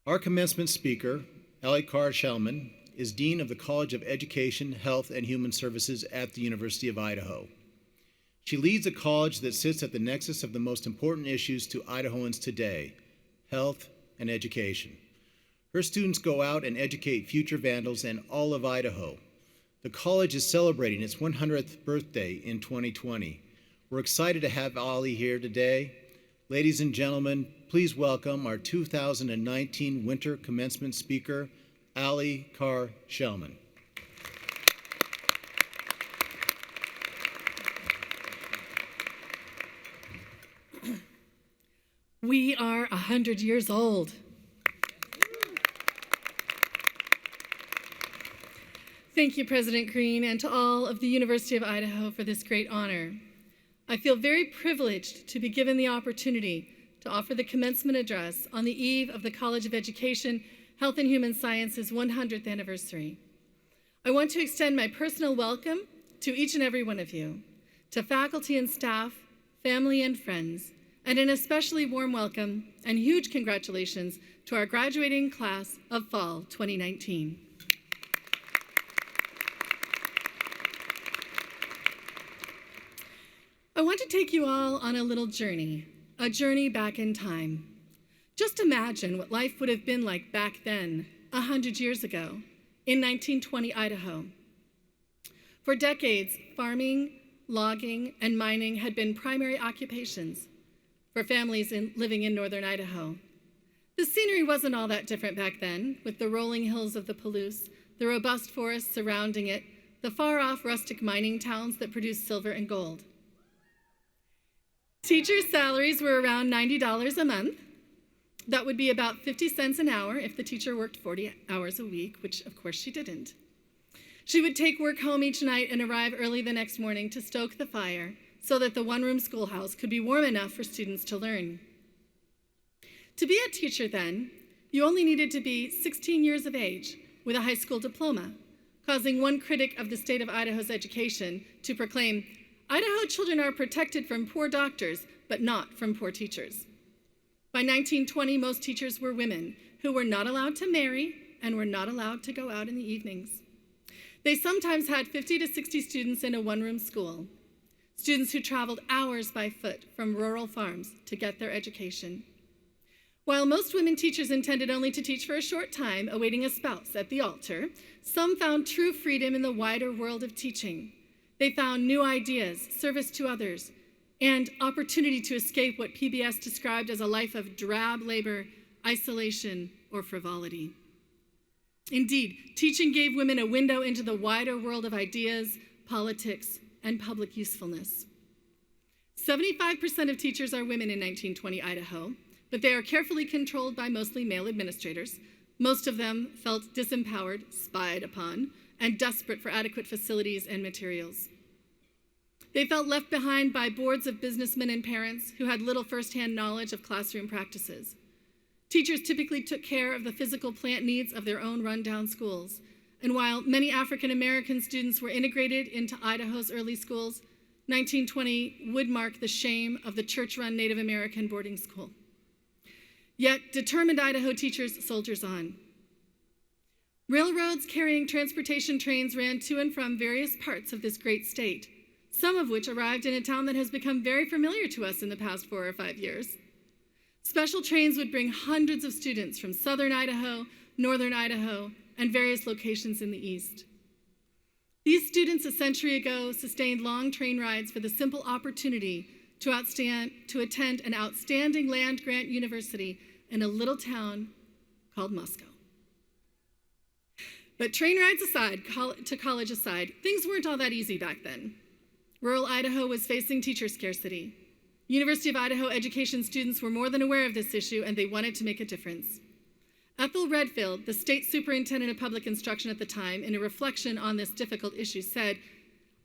Our commencement speaker, Carr-Chellman, is Dean of the College of Education, Health, and Human Services at the University of Idaho. She leads a college that sits at the nexus of the most important issues to Idahoans today, health and education. Her students go out and educate future vandals in all of Idaho. The college is celebrating its 100th birthday in 2020. We're excited to have Ali here today. Ladies and gentlemen, please welcome our 2019 Winter Commencement Speaker, Ali Carr-Chellman. We are 100 years old. Thank you, President Green, and to all of the University of Idaho for this great honor. I feel very privileged to be given the opportunity to offer the commencement address on the eve of the College of Education, Health and Human Sciences 100th anniversary. I want to extend my personal welcome to each and every one of you, to faculty and staff, family and friends, and an especially warm welcome and huge congratulations to our graduating class of fall 2019. I want to take you all on a little journey, a journey back in time. Just imagine what life would have been like back then, 100 years ago, in 1920 Idaho. For decades, farming, logging, and mining had been primary occupations for families living in northern Idaho. The scenery wasn't all that different back then, with the rolling hills of the Palouse, the robust forests surrounding it, the far-off rustic mining towns that produced silver and gold. Teachers' salaries were around $90 a month. That would be about 50 cents an hour if the teacher worked 40 hours a week, which of course she didn't. She would take work home each night and arrive early the next morning to stoke the fire so that the one-room schoolhouse could be warm enough for students to learn. To be a teacher then, you only needed to be 16 years of age with a high school diploma, causing one critic of the state of Idaho's education to proclaim, "Idaho children are protected from poor doctors, but not from poor teachers." By 1920, most teachers were women who were not allowed to marry and were not allowed to go out in the evenings. They sometimes had 50 to 60 students in a one-room school, students who traveled hours by foot from rural farms to get their education. While most women teachers intended only to teach for a short time, awaiting a spouse at the altar, some found true freedom in the wider world of teaching. They found new ideas, service to others, and opportunity to escape what PBS described as a life of drab labor, isolation, or frivolity. Indeed, teaching gave women a window into the wider world of ideas, politics, and public usefulness. 75% of teachers are women in 1920 Idaho, but they are carefully controlled by mostly male administrators. Most of them felt disempowered, spied upon, and desperate for adequate facilities and materials. They felt left behind by boards of businessmen and parents who had little firsthand knowledge of classroom practices. Teachers typically took care of the physical plant needs of their own rundown schools. And while many African American students were integrated into Idaho's early schools, 1920 would mark the shame of the church-run Native American boarding school. Yet determined Idaho teachers soldiers on. Railroads carrying transportation trains ran to and from various parts of this great state, some of which arrived in a town that has become very familiar to us in the past 4 or 5 years. Special trains would bring hundreds of students from southern Idaho, northern Idaho, and various locations in the east. These students a century ago sustained long train rides for the simple opportunity to attend an outstanding land-grant university in a little town called Moscow. But train rides aside, to college aside, things weren't all that easy back then. Rural Idaho was facing teacher scarcity. University of Idaho education students were more than aware of this issue, and they wanted to make a difference. Ethel Redfield, the state superintendent of public instruction at the time, in a reflection on this difficult issue, said,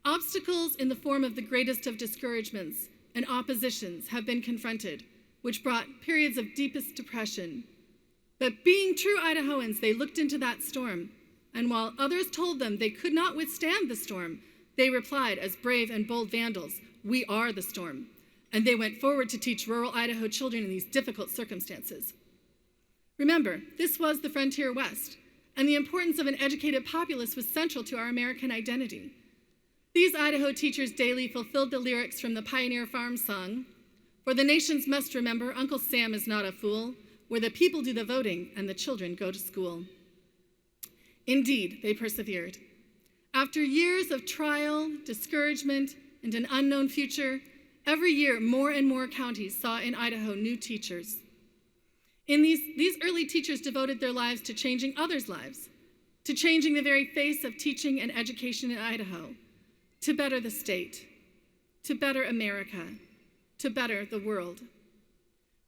"Obstacles in the form of the greatest of discouragements and oppositions have been confronted, which brought periods of deepest depression. But being true Idahoans, they looked into that storm, and while others told them they could not withstand the storm, they replied as brave and bold vandals, 'We are the storm.' And they went forward to teach rural Idaho children in these difficult circumstances." Remember, this was the frontier West, and the importance of an educated populace was central to our American identity. These Idaho teachers daily fulfilled the lyrics from the Pioneer Farm song, "For the nations must remember, Uncle Sam is not a fool, where the people do the voting and the children go to school." Indeed, they persevered. After years of trial, discouragement, and an unknown future, every year more and more counties saw in Idaho new teachers. These early teachers devoted their lives to changing others' lives, to changing the very face of teaching and education in Idaho, to better the state, to better America, to better the world.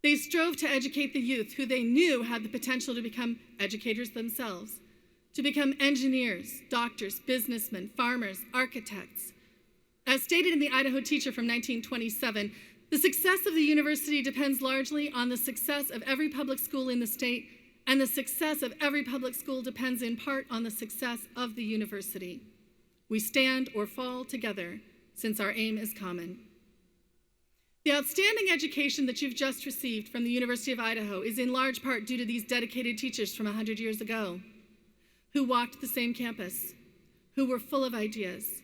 They strove to educate the youth who they knew had the potential to become educators themselves, to become engineers, doctors, businessmen, farmers, architects. As stated in the Idaho Teacher from 1927, the success of the university depends largely on the success of every public school in the state, and the success of every public school depends in part on the success of the university. We stand or fall together, since our aim is common. The outstanding education that you've just received from the University of Idaho is in large part due to these dedicated teachers from 100 years ago, who walked the same campus, who were full of ideas,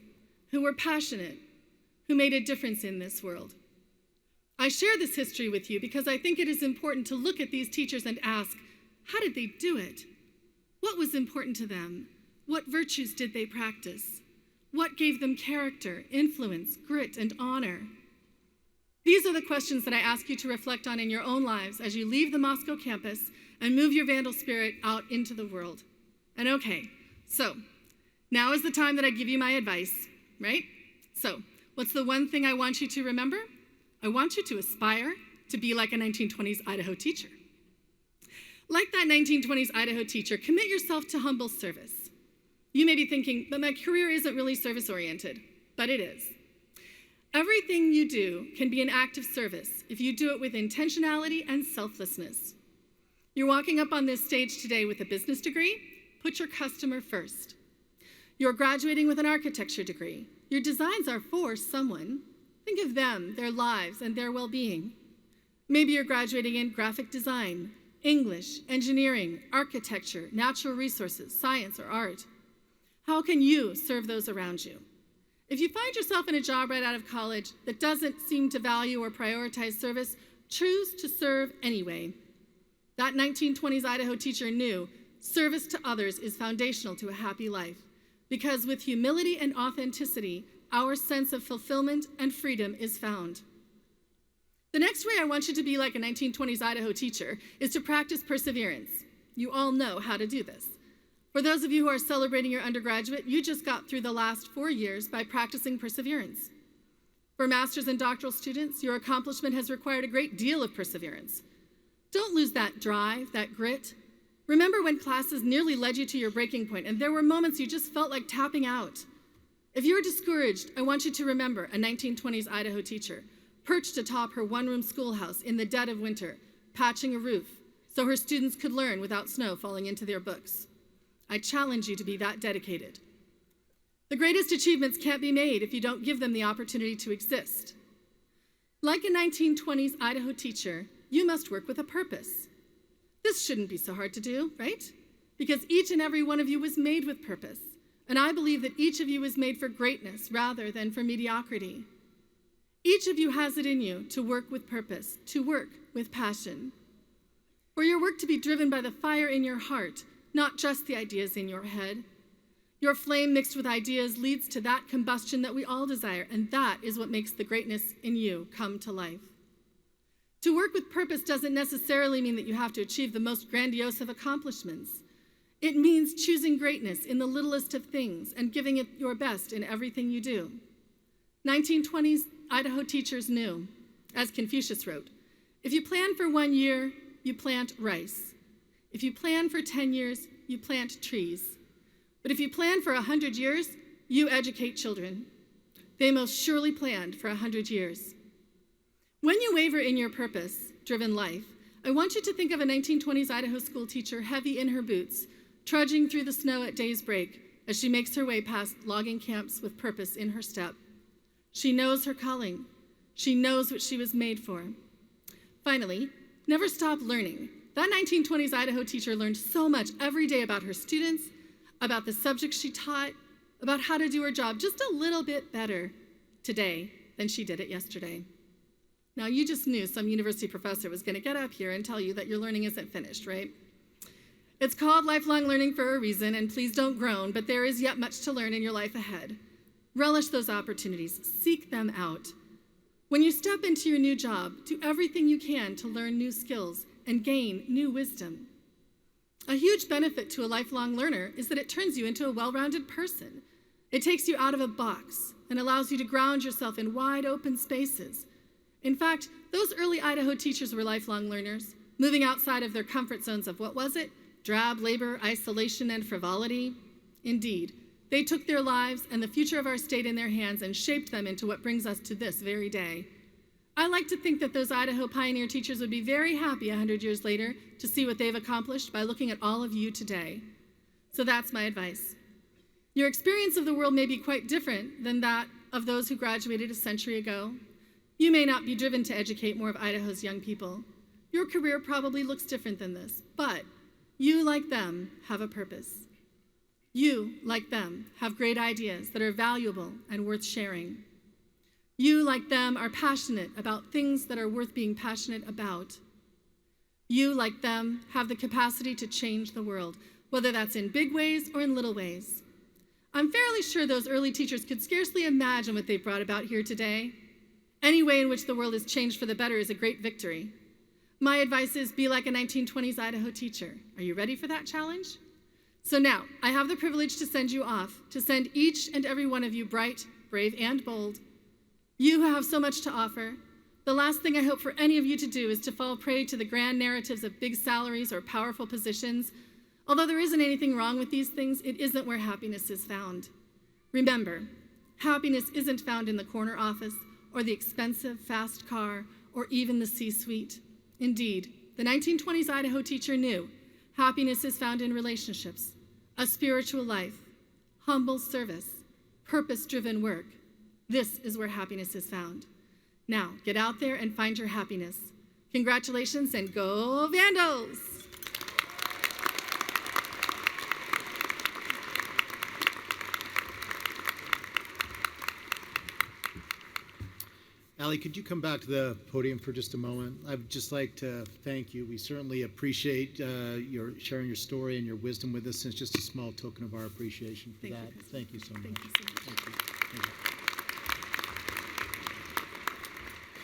who were passionate, who made a difference in this world. I share this history with you because I think it is important to look at these teachers and ask, how did they do it? What was important to them? What virtues did they practice? What gave them character, influence, grit, and honor? These are the questions that I ask you to reflect on in your own lives as you leave the Moscow campus and move your Vandal spirit out into the world. And okay, so now is the time that I give you my advice, right? So what's the one thing I want you to remember? I want you to aspire to be like a 1920s Idaho teacher. Like that 1920s Idaho teacher, commit yourself to humble service. You may be thinking, but my career isn't really service-oriented, but it is. Everything you do can be an act of service if you do it with intentionality and selflessness. You're walking up on this stage today with a business degree. Put your customer first. You're graduating with an architecture degree. Your designs are for someone. Think of them, their lives, and their well-being. Maybe you're graduating in graphic design, English, engineering, architecture, natural resources, science, or art. How can you serve those around you? If you find yourself in a job right out of college that doesn't seem to value or prioritize service, choose to serve anyway. That 1920s Idaho teacher knew service to others is foundational to a happy life, because with humility and authenticity, our sense of fulfillment and freedom is found. The next way I want you to be like a 1920s Idaho teacher is to practice perseverance. You all know how to do this. For those of you who are celebrating your undergraduate, you just got through the last 4 years by practicing perseverance. For master's and doctoral students, your accomplishment has required a great deal of perseverance. Don't lose that drive, that grit. Remember when classes nearly led you to your breaking point and there were moments you just felt like tapping out. If you're discouraged, I want you to remember a 1920s Idaho teacher perched atop her one-room schoolhouse in the dead of winter, patching a roof so her students could learn without snow falling into their books. I challenge you to be that dedicated. The greatest achievements can't be made if you don't give them the opportunity to exist. Like a 1920s Idaho teacher, you must work with a purpose. This shouldn't be so hard to do, right? Because each and every one of you was made with purpose. And I believe that each of you was made for greatness rather than for mediocrity. Each of you has it in you to work with purpose, to work with passion. For your work to be driven by the fire in your heart, not just the ideas in your head. Your flame mixed with ideas leads to that combustion that we all desire, and that is what makes the greatness in you come to life. To work with purpose doesn't necessarily mean that you have to achieve the most grandiose of accomplishments. It means choosing greatness in the littlest of things and giving it your best in everything you do. 1920s Idaho teachers knew, as Confucius wrote, if you plan for 1 year, you plant rice. If you plan for 10 years, you plant trees. But if you plan for 100 years, you educate children. They most surely planned for 100 years. When you waver in your purpose-driven life, I want you to think of a 1920s Idaho school teacher heavy in her boots, trudging through the snow at day's break as she makes her way past logging camps with purpose in her step. She knows her calling. She knows what she was made for. Finally, never stop learning. That 1920s Idaho teacher learned so much every day about her students, about the subjects she taught, about how to do her job just a little bit better today than she did it yesterday. Now, you just knew some university professor was going to get up here and tell you that your learning isn't finished, right? It's called lifelong learning for a reason, and please don't groan, but there is yet much to learn in your life ahead. Relish those opportunities. Seek them out. When you step into your new job, do everything you can to learn new skills and gain new wisdom. A huge benefit to a lifelong learner is that it turns you into a well-rounded person. It takes you out of a box and allows you to ground yourself in wide open spaces. In fact, those early Idaho teachers were lifelong learners, moving outside of their comfort zones of, what was it? Drab labor, isolation, and frivolity. Indeed, they took their lives and the future of our state in their hands and shaped them into what brings us to this very day. I like to think that those Idaho pioneer teachers would be very happy 100 years later to see what they've accomplished by looking at all of you today. So that's my advice. Your experience of the world may be quite different than that of those who graduated a century ago. You may not be driven to educate more of Idaho's young people. Your career probably looks different than this, but you, like them, have a purpose. You, like them, have great ideas that are valuable and worth sharing. You, like them, are passionate about things that are worth being passionate about. You, like them, have the capacity to change the world, whether that's in big ways or in little ways. I'm fairly sure those early teachers could scarcely imagine what they've brought about here today. Any way in which the world is changed for the better is a great victory. My advice is be like a 1920s Idaho teacher. Are you ready for that challenge? So now, I have the privilege to send you off, to send each and every one of you bright, brave, and bold. You who have so much to offer. The last thing I hope for any of you to do is to fall prey to the grand narratives of big salaries or powerful positions. Although there isn't anything wrong with these things, it isn't where happiness is found. Remember, happiness isn't found in the corner office or the expensive, fast car, or even the C-suite. Indeed, the 1920s Idaho teacher knew happiness is found in relationships, a spiritual life, humble service, purpose-driven work. This is where happiness is found. Now, get out there and find your happiness. Congratulations and go Vandals! Allie, could you come back to the podium for just a moment? I'd just like to thank you. We certainly appreciate your sharing your story and your wisdom with us. It's just a small token of our appreciation for that. Thank you so much. Thank you so much. Thank you. Thank you.